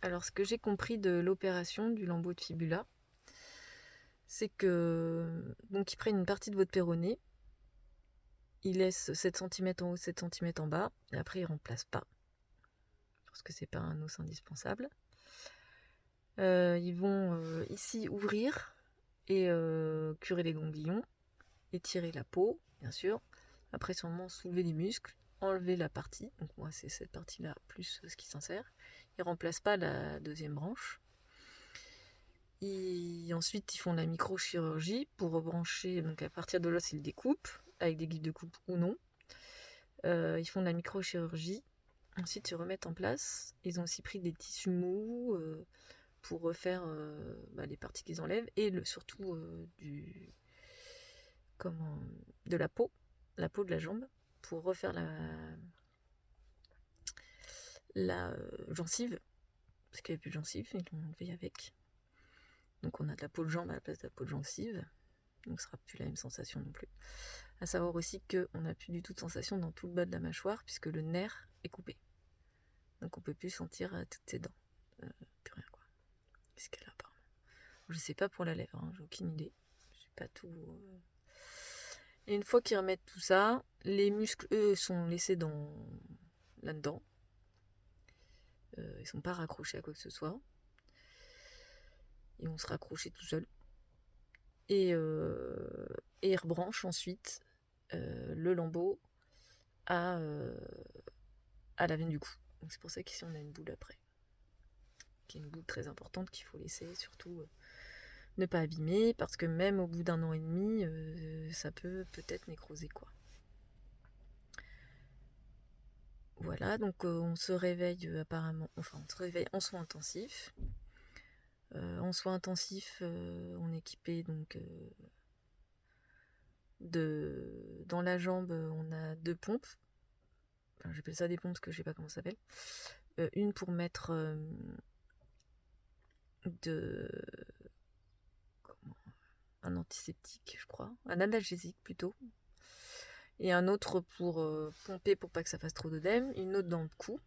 Alors, ce que j'ai compris de l'opération du lambeau de fibula, c'est que donc ils prennent une partie de votre péroné, ils laissent 7 cm en haut, 7 cm en bas, et après ils remplacent pas, parce que c'est pas un os indispensable. Ils vont ici ouvrir et curer les ganglions, étirer la peau, bien sûr. Après sûrement soulever les muscles, enlever la partie, donc moi c'est cette partie-là plus ce qui s'insère. Ils remplacent pas la deuxième branche. Ensuite, ils font la microchirurgie pour rebrancher, donc à partir de l'os, ils découpent, avec des guides de coupe ou non. Ils font de la microchirurgie, ensuite ils remettent en place. Ils ont aussi pris des tissus mous pour refaire les parties qu'ils enlèvent, et surtout de la peau de la jambe, pour refaire la gencive, parce qu'il n'y avait plus de gencive, ils l'ont enlevé avec. Donc on a de la peau de jambe à la place de la peau de gencive. Donc ce sera plus la même sensation non plus. À savoir aussi qu'on n'a plus du tout de sensation dans tout le bas de la mâchoire, puisque le nerf est coupé. Donc on peut plus sentir toutes ses dents. Plus rien quoi. Qu'est-ce qu'elle a apparemment. Je sais pas pour la lèvre, j'ai aucune idée. J'ai pas tout. Et une fois qu'ils remettent tout ça, les muscles, eux, sont laissés là-dedans. Ils sont pas raccrochés à quoi que ce soit. Ils vont se raccrocher tout seuls. Et ils rebranchent ensuite le lambeau à la veine du cou. Donc c'est pour ça qu'ici on a une boule après, qui est une boule très importante qu'il faut laisser surtout ne pas abîmer, parce que même au bout d'1 an et demi, ça peut-être nécroser quoi. Voilà, donc on se réveille apparemment, enfin on se réveille en soins intensifs. En soins intensifs, on est équipé donc dans la jambe, on a 2 pompes. Enfin, j'appelle ça des pompes parce que je sais pas comment ça s'appelle. Une pour mettre un antiseptique, je crois, un analgésique plutôt, et un autre pour pomper pour pas que ça fasse trop d'œdème, une autre dans le cou.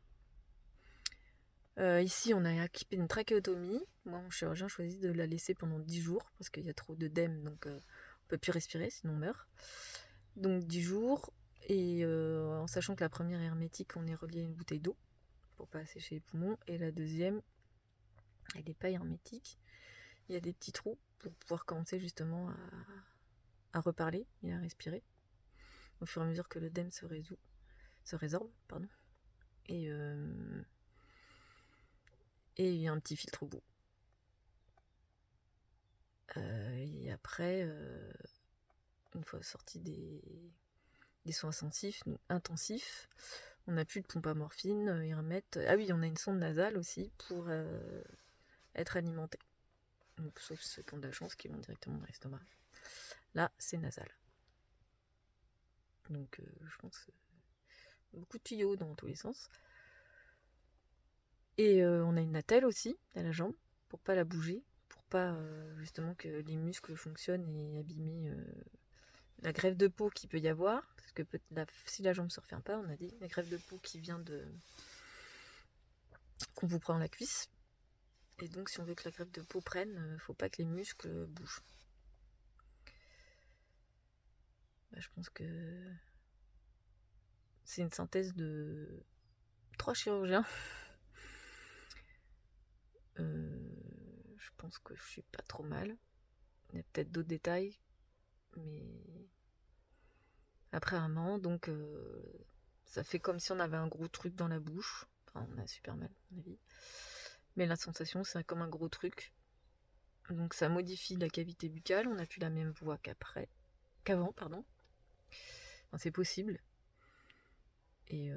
Ici, on a équipé une trachéotomie. Moi, mon chirurgien choisit de la laisser pendant 10 jours parce qu'il y a trop d'œdème, donc on peut plus respirer, sinon on meurt. Donc 10 jours, et en sachant que la première est hermétique, on est relié à une bouteille d'eau pour pas assécher les poumons, et la deuxième, elle n'est pas hermétique. Il y a des petits trous pour pouvoir commencer justement à reparler et à respirer au fur et à mesure que l'œdème se résorbe, pardon. Et il y a un petit filtre au bout. Et après, une fois sorti des soins intensifs, on n'a plus de pompe à morphine, ils remettent. Ah oui, on a une sonde nasale aussi pour être alimenté. Donc, sauf ceux qui ont de la chance qui vont directement dans l'estomac. Là, c'est nasal. Donc je pense beaucoup de tuyaux dans tous les sens. Et on a une attelle aussi à la jambe pour pas la bouger, pour pas justement que les muscles fonctionnent et abîmer la greffe de peau qu'il peut y avoir, parce que si la jambe se referme pas, on a dit la greffe de peau qui vient qu'on vous prend la cuisse. Et donc si on veut que la greffe de peau prenne, faut pas que les muscles bougent. Je pense que c'est une synthèse de 3 chirurgiens. Je pense que je suis pas trop mal. Il y a peut-être d'autres détails, mais après un moment, donc ça fait comme si on avait un gros truc dans la bouche. Enfin, on a super mal, à mon avis. Mais la sensation, c'est comme un gros truc. Donc ça modifie la cavité buccale. On n'a plus la même voix qu'avant, pardon. Enfin, c'est possible. Et